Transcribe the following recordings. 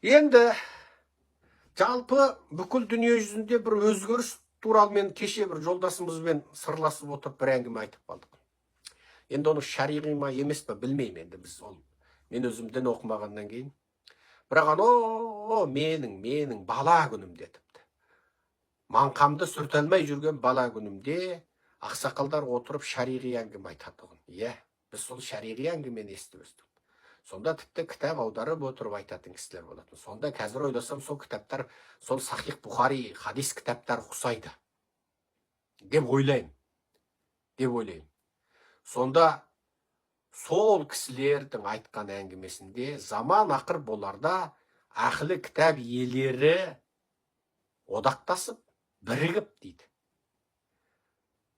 Енді жалпы бүкіл дүние жүзінде бір өзгеріс туралы мен кеше бір жолдасымызбен сырласып отырып бір әңгіме айтып қалдық. Енді оны шариғи ма емес пе білмеймін, енді біз ол мен өзім дін оқымағаннан кейін. Бірақ анау менің бала күнімде тіпті маңқамды сүрте алмай жүрген бала күнімде ақсақалдар отырып шариғи әңгіме айтатұғын. Иә, біз сол шариғи әңгімені естіп өстік. Сонда тіпті кітап аударып отырып айтатын кісілер болатын. Сонда қазір ойласам, сол кітаптар, сол Сахих Бұхари хадис кітаптар ұқсайды деп ойлаймын. Сонда сол кісілердің айтқан әңгімесінде заман ақыр боларда ақылы кітап иелері одақтасып, бірігіп дейді.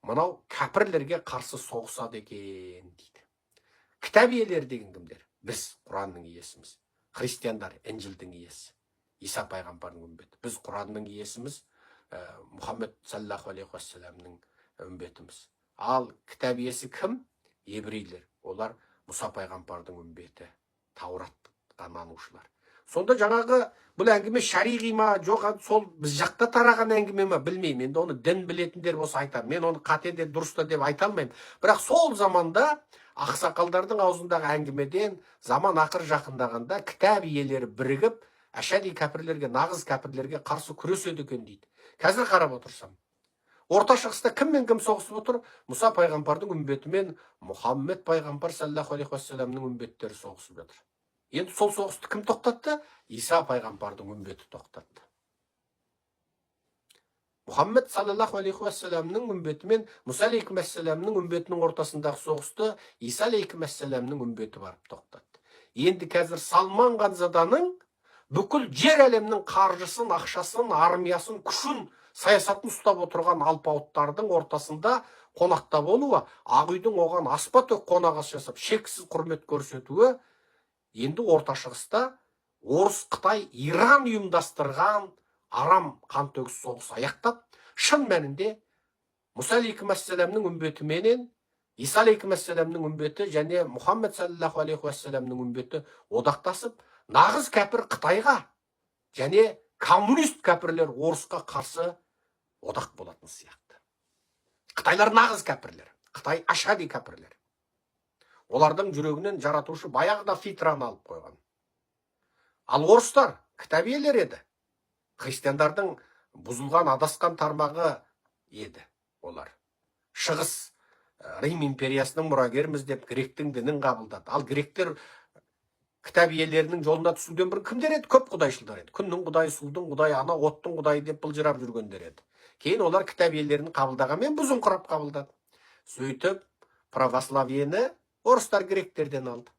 Мынау кәпірлерге қарсы соғысады екен дейді. Кітап иелері деген кімдер? Біз Құранның иесіміз. Христиандар Інжілдің иесі. Иса пайғамбардың үмбеті. Біз Құранның иесіміз. Мұхаммед саллаллаху алейхи уассаламның үмбетіміз. Ал кітап иесі кім? Еврейлер. Олар Мұса пайғамбардың үмбеті. Тауратқа нанушылар. Сонда жаңағы бұл әңгіме шариғи ма, жоқ, сол біз жақта тараған әңгіме ма білмеймін. Енді оны дін білетіндер болса айтар. Мен оны қате де дұрыс та деп айта алмаймын. Бірақ сол заманда ақсақалдардың аузындағы әңгімеден заман ақыр жақындағанда кітап иелері бірігіп, әшәди кәпірлерге, нағыз кәпірлерге қарсы күреседі екен дейді. Қазір қарап отырсам, Орта Шығыста кім мен кім соғысып отыр? Мұса пайғамбардың үмбетімен Мұхаммед пайғамбар саллаллаху алейхи уассаламның үмбеттері соғысып жатыр. Енді сол соғысты кім тоқтатты? Иса пайғамбардың үмбеті тоқтатты. Мұхаммед саллаллаху алейхи уассаламның үмбетімен Мұса алейхи уассаламның үмбетінің ортасындағы соғысты Иса алейхи уассаламның үмбеті барып тоқтатты. Енді қазір Салман Ғанзаданың бүкіл жер әлемнің қаржысын, ақшасын, армиясын, күшін, саясатын ұстап отырған алпауыттардың ортасында қонақта болуы, Ақ үйдің оған аспа-төк қонағас жасап, шексіз құрмет көрсетуі, енді Орта Шығыста Орыс, Қытай, Иран ұйымдастырған арам қантөгіс соғыс аяқтап, шын мәнінде Мұса алейхи уассаламның үмбетіменен Иса алейхи уассаламның үмбеті және Мұхаммед саллаллаху алейхи уассаламның үмбеті одақтасып, нағыз кәпір Қытайға және коммунист кәпірлер Орысқа қарсы одақ болатын сияқты. Қытайлар нағыз кәпірлер, Қытай ашади кәпірлер. Олардың жүрегінен жаратушы баяғыда фитраны алып қойған. Ал орыстар кітап иелері еді. Христиандардың бұзылған, адасқан тармағы еді олар. Шығыс Рим империясының мұрагеріміз деп гректің дінін қабылдады. Ал гректер кітап иелерінің жолына түсуден бір кімдер еді? Көп құдайшылдар еді. Күннің құдайы, судың құдайы, ана оттың құдайы деп былжырап жүргендер еді. Кейін олар кітап иелерін қабылдағанмен бұзын құрап қабылдады. Сөйтіп православиені орыстар гректерден алды.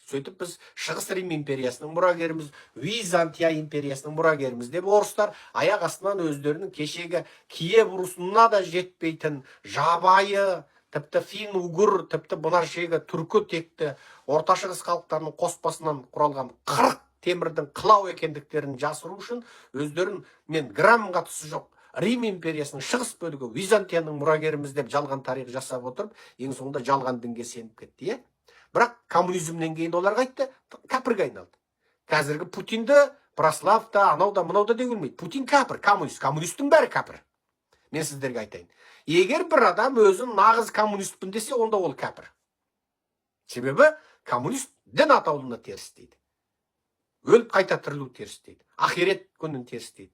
Сөйтіп біз Шығыс Рим империясының мұрагеріміз, Византия империясының мұрагеріміз деп орыстар аяқ астынан өздерінің кешегі Киев ұрысына да жетпейтін жабайы, тіпті фин-угур, тіпті бұлар шегі түркі текті Орта Шығыс халықтарының қоспасынан құралған 40 темірдің қылау екендіктерін жасыру үшін өздерін мен грамм қатысы жоқ Рим империясының шығыс бөлігі Византияның мұрагеріміз деп жалған тарих жасап отырып, ең соңында жалған дінге сеніп кетті, е? Бірақ коммунизмнен кейін олар қайтты, кәпірге айналды. Қазіргі Путинді Прослав та, анау да, мынау да дегілмейді. Путин кәпір, коммунисттің бәрі кәпір. Мен сіздерге айтайын. Егер бір адам өзін нағыз коммунистпін десе, онда ол кәпір. Себебі коммунист дін атаулына теріс дейді. Өліп қайта тірілу теріс дейді. Ахирет күнін теріс дейді.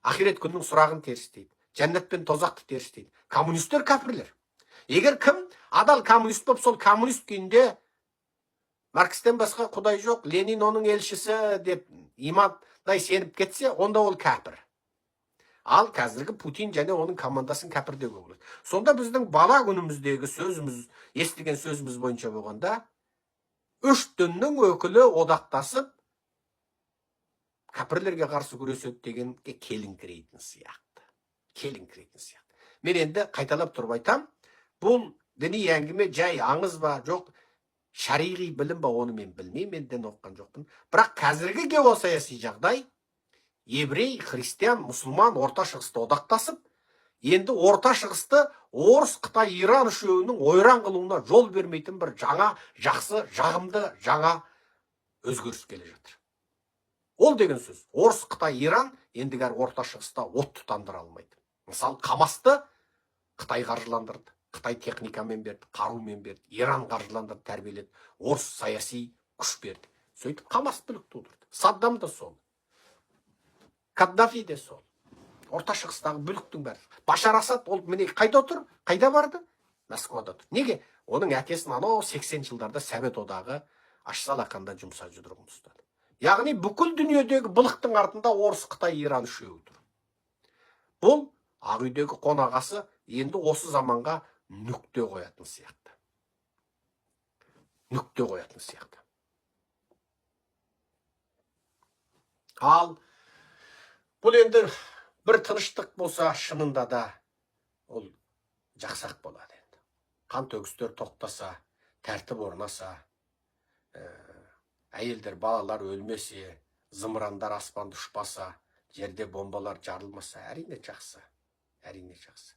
Ахирет күннің сұрағын теріс дейді. Жәннат пен тозақты теріс дейді. Коммунистер кәпірлер. Егер кім адал коммунист болып, сол коммунист күйінде Маркстен басқа құдай жоқ, Ленин оның елшісі деп имандай сеніп кетсе, онда ол кәпір. Ал қазіргі Путин және оның командасын кәпір деуге болады. Сонда біздің бала күніміздегі сөзіміз, естіген сөзіміз бойынша болғанда, үш діннің өкілі одақтасып, кәпірлерге қарсы күреседі дегенге келіңкірейтін сияқты. Мен енді қайталап тұрып айтам, бұл діни әңгіме жай аңыз ба, жоқ, шариғи білім ба, оны мен білмеймін, мен дін оқыған жоқпын. Бірақ қазіргі геосаяси жағдай, еврей, христиан, мұсылман Орта Шығысты одақтасып, енді Орта Шығысты Орыс, Қытай, Иран үшеуінің ойран қылуына жол бермейтін бір жаңа, жақсы, жағымды, жаңа өзгеріс келе жатыр. Ол деген сөз. Орыс, Қытай, Иран ендігер орта шығыста от тұтандыра алмайды. Мысалы, Қамасты Қытай қаржыландырды. Қытай техникамен берді, қарумен берді. Иран қаржыландырды, тәрбиеледі. Орыс саяси күш берді. Сөйтіп Қамас бүлік тудырды. Саддам да сол. Каддафи де сол. Орта шығыстағы бүліктің бәрі. Башар Асад ол міне қайда отыр? Қайда барды? Москвада тұр. Неге? Оның әкесін анау 80 жылдарда Совет одағы Аш-Салақанда жұмса жұдырығын ұстады. Яғни бүкіл дүниедегі былықтың артында Орыс, Қытай, Иран үшеуі тұр. Бұл Ақ үйдегі қонағасы енді осы заманға нүкте қоятын сияқты. Нүкте қоятын сияқты. Ал бұл енді бір тыныштық болса, шынында да ол жақсақ болады енді. Қан төгістер тоқтаса, тәртіп орнаса, әйелдер, балалар өлмесе, зымырандар аспанды ұшпаса, жерде бомбалар жарылмаса, әрине жақсы. Әрине жақсы.